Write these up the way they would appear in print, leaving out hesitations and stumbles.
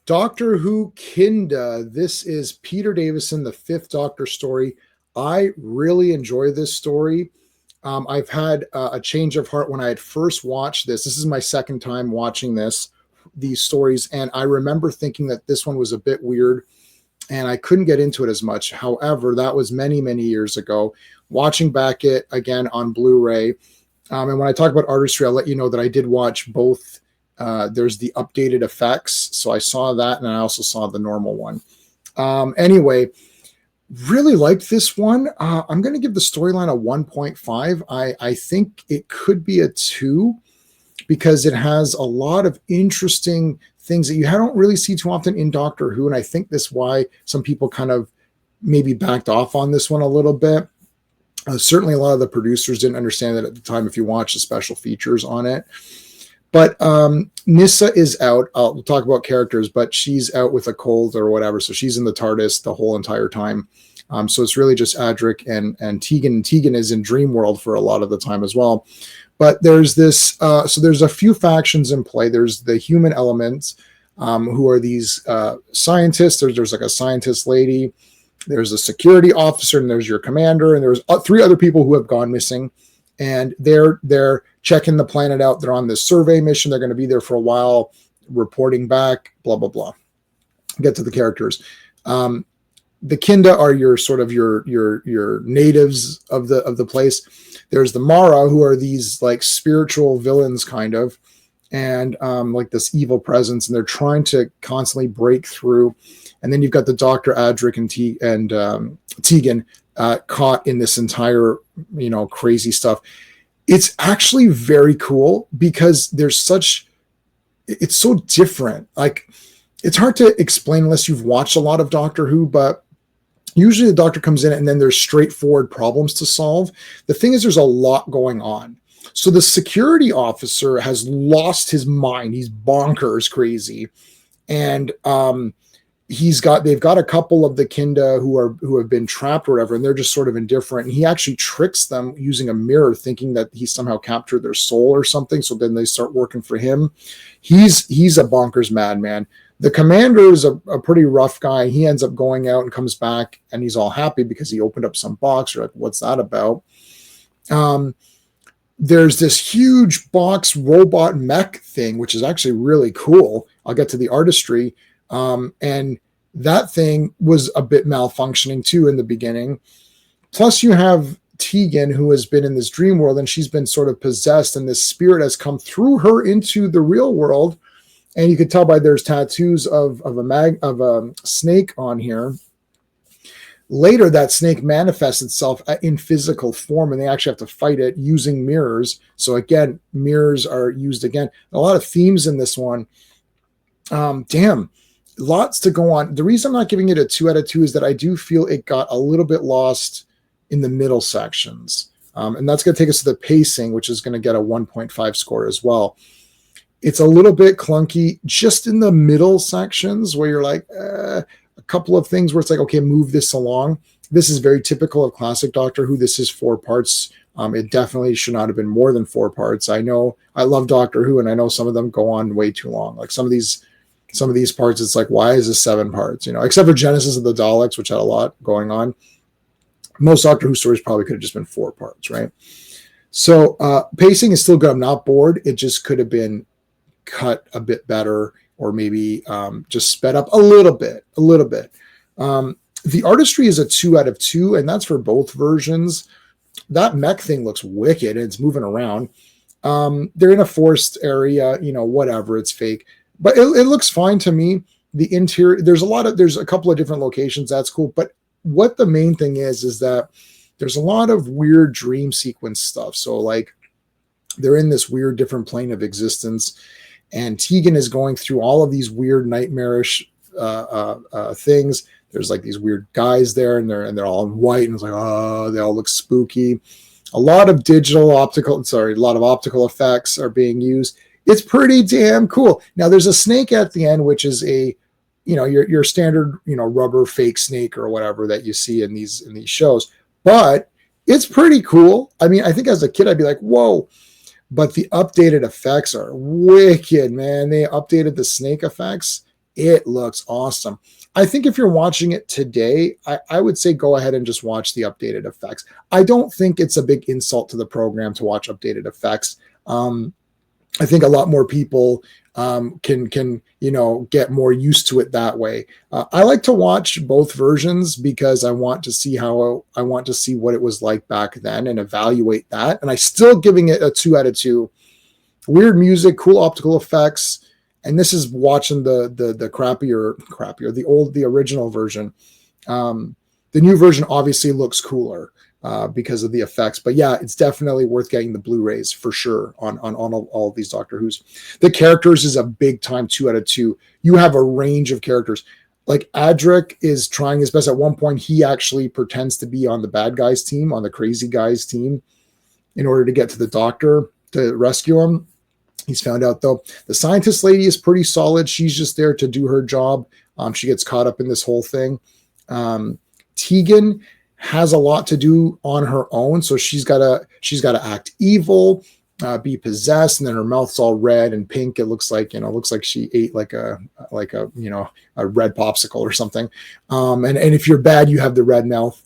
Doctor Who Kinda. This is Peter Davison, the Fifth Doctor story. I really enjoy this story. I've had a change of heart when I had first watched this. This is my second time watching these stories, and I remember thinking that this one was a bit weird, and I couldn't get into it as much. However, that was many, many years ago. Watching back it again on Blu-ray, and when I talk about artistry, I'll let you know that I did watch both. There's the updated effects, so I saw that, and I also saw the normal one. Anyway, really liked this one. I'm going to give the storyline a 1.5. I think it could be a 2 because it has a lot of interesting things that you don't really see too often in Doctor Who, and I think that's why some people kind of maybe backed off on this one a little bit. Certainly, a lot of the producers didn't understand it at the time if you watch the special features on it. But Nyssa is out. We'll talk about characters, but she's out with a cold or whatever. So she's in the TARDIS the whole entire time. So it's really just Adric and Tegan. Tegan is in Dream World for a lot of the time as well. But there's this, so there's a few factions in play. There's the human elements, who are these scientists. There's like a scientist lady. There's a security officer, and there's your commander, and there's 3 other people who have gone missing. And they're checking the planet out. They're on this survey mission. They're going to be there for a while, reporting back, blah, blah, blah. Get to the characters. The Kinda are your sort of your natives of the place. There's the Mara, who are these like spiritual villains kind of, and like this evil presence, and they're trying to constantly break through. And then you've got the Dr. Adric and Tegan caught in this entire, crazy stuff. It's actually very cool because it's so different. Like, it's hard to explain unless you've watched a lot of Doctor Who, but usually the Doctor comes in and then there's straightforward problems to solve. The thing is, there's a lot going on. So the security officer has lost his mind. He's bonkers crazy. And, they've got a couple of the Kinda who have been trapped or whatever, and they're just sort of indifferent. And he actually tricks them using a mirror, thinking that he somehow captured their soul or something. So then they start working for him. He's a bonkers madman. The commander is a pretty rough guy. He ends up going out and comes back, and he's all happy because he opened up some box. You're like, what's that about? There's this huge box robot mech thing, which is actually really cool. I'll get to the artistry. And that thing was a bit malfunctioning too in the beginning. Plus you have Tegan, who has been in this dream world, and she's been sort of possessed, and this spirit has come through her into the real world. And you could tell by there's tattoos of a snake on here. Later, that snake manifests itself in physical form, and they actually have to fight it using mirrors. So again, mirrors are used again. A lot of themes in this one. Lots to go on. The reason I'm not giving it a 2 out of 2 is that I do feel it got a little bit lost in the middle sections. And that's going to take us to the pacing, which is going to get a 1.5 score as well. It's a little bit clunky just in the middle sections where you're like, a couple of things where it's like, okay, move this along. This is very typical of classic Doctor Who. This is 4 parts. It definitely should not have been more than 4 parts. I know I love Doctor Who, and I know some of them go on way too long. Like some of these parts, it's like, why is this 7 parts? Except for Genesis of the Daleks, which had a lot going on. Most Doctor Who stories probably could have just been 4 parts, right? So pacing is still good. I'm not bored. It just could have been cut a bit better, or maybe just sped up a little bit. The artistry is a 2 out of 2, and that's for both versions. That mech thing looks wicked, and it's moving around. They're in a forest area, whatever, it's fake. But it looks fine to me. The interior, there's a couple of different locations. That's cool. But what the main thing is that there's a lot of weird dream sequence stuff. So like they're in this weird different plane of existence, and Tegan is going through all of these weird nightmarish things. There's like these weird guys there, and they're all in white, and it's like, oh, they all look spooky. A lot of optical effects are being used. It's pretty damn cool. Now there's a snake at the end, which is your standard, rubber fake snake or whatever that you see in these shows, but it's pretty cool. I mean, I think as a kid, I'd be like, whoa, but the updated effects are wicked, man. They updated the snake effects It looks awesome. I think if you're watching it today, I would say go ahead and just watch the updated effects. I don't think it's a big insult to the program to watch updated effects. I think a lot more people can get more used to it that way. I like to watch both versions because I want to see what it was like back then and evaluate that. And I still giving it a 2 out of 2. Weird music, cool optical effects, and this is watching the crappier the original version. The new version obviously looks cooler because of the effects, but yeah, it's definitely worth getting the Blu-rays for sure on all of these Doctor Who's. The characters is a big time 2 out of 2. You have a range of characters. Like Adric is trying his best. At one point, he actually pretends to be on the bad guys team, on the crazy guys team, in order to get to the Doctor to rescue him. He's found out, though. The scientist lady is pretty solid. She's just there to do her job. She gets caught up in this whole thing. Tegan has a lot to do on her own, so she's got to act evil, be possessed, and then her mouth's all red and pink. It looks like she ate like a red popsicle or something. And if you're bad, you have the red mouth.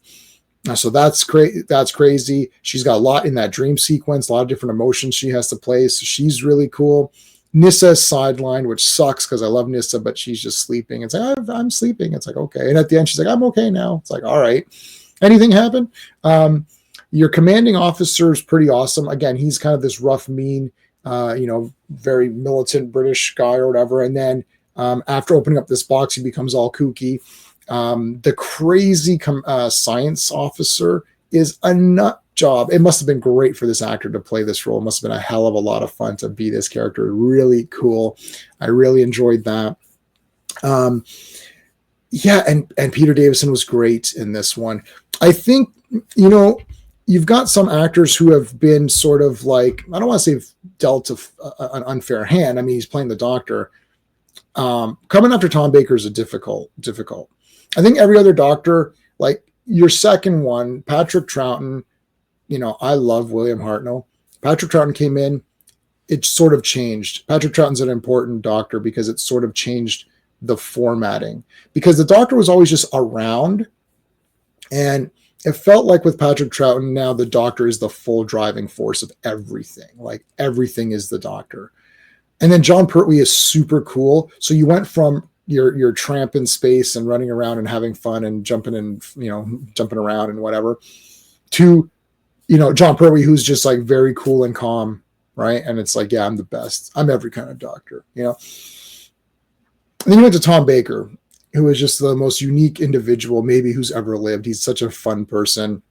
So that's crazy. She's got a lot in that dream sequence, a lot of different emotions she has to play. So she's really cool. Nissa's sidelined, which sucks because I love Nissa, but she's just sleeping. It's like, I'm sleeping. It's like, okay. And at the end, she's like, I'm okay now. It's like, all right. Anything happen? Your commanding officer is pretty awesome. Again, he's kind of this rough, mean, very militant British guy or whatever. And then after opening up this box, he becomes all kooky. The crazy science officer is a nut job. It must have been great for this actor to play this role. It must have been a hell of a lot of fun to be this character. Really cool. I really enjoyed that. Yeah, and Peter Davison was great in this one. I think, you've got some actors who have been sort of like, I don't want to say dealt an unfair hand. I mean, he's playing the Doctor. Coming after Tom Baker is a difficult. I think every other Doctor, like your second one, Patrick Troughton, I love William Hartnell. Patrick Troughton came in, it sort of changed. Patrick Troughton's an important Doctor because it sort of changed the formatting. Because the Doctor was always just around, and it felt like with Patrick Troughton, now the Doctor is the full driving force of everything. Like everything is the Doctor. And then John Pertwee is super cool. So you went from your tramp in space and running around and having fun and jumping around and whatever, to, John Pertwee, who's just like very cool and calm, right? And it's like, yeah, I'm the best. I'm every kind of Doctor, And then you went to Tom Baker, who is just the most unique individual maybe who's ever lived. He's such a fun person.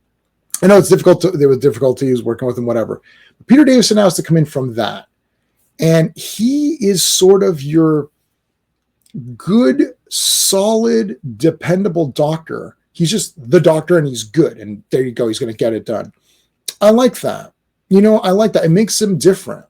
I know there was difficulties working with him, whatever. But Peter Davison now has to come in from that. And he is sort of your good, solid, dependable Doctor. He's just the Doctor and he's good. And there you go. He's going to get it done. I like that. I like that. It makes him different.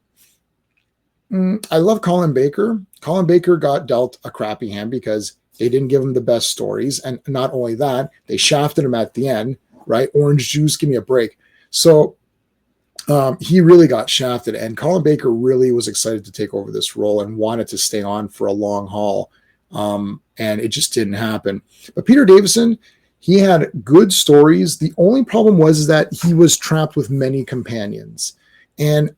I love Colin Baker. Colin Baker got dealt a crappy hand because they didn't give him the best stories. And not only that, they shafted him at the end, right? Orange juice, give me a break. So he really got shafted, and Colin Baker really was excited to take over this role and wanted to stay on for a long haul. And it just didn't happen. But Peter Davison, he had good stories. The only problem was that he was trapped with many companions, and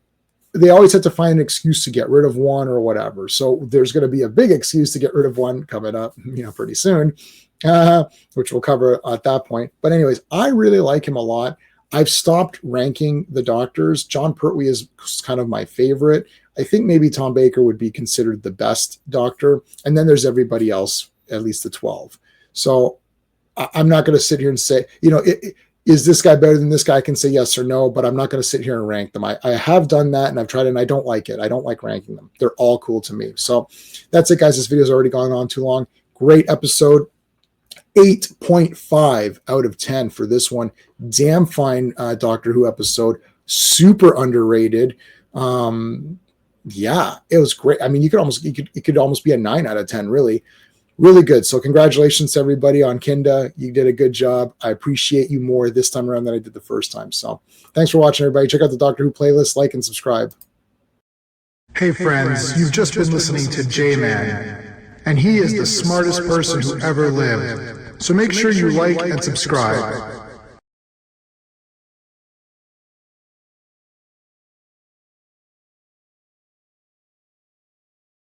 they always had to find an excuse to get rid of one or whatever. So there's going to be a big excuse to get rid of one coming up, pretty soon, which we'll cover at that point. But anyways, I really like him a lot. I've stopped ranking the Doctors. John Pertwee is kind of my favorite. I think maybe Tom Baker would be considered the best Doctor. And then there's everybody else, at least the 12. So I'm not going to sit here and say, is this guy better than this guy? I can say yes or no, but I'm not going to sit here and rank them. I have done that and I've tried it and I don't like it. I don't like ranking them. They're all cool to me. So that's it, guys. This video's already gone on too long. Great episode. 8.5 out of 10 for this one. Damn fine Doctor Who episode. Super underrated. Yeah, it was great. I mean, it could almost be a 9 out of 10, really. Really good. So congratulations to everybody on Kinda. You did a good job. I appreciate you more this time around than I did the first time. So thanks for watching, everybody. Check out the Doctor Who playlist, like and subscribe. Hey friends, you've just been listening to J-Man. and he is the smartest person who ever lived. So make sure you like and subscribe.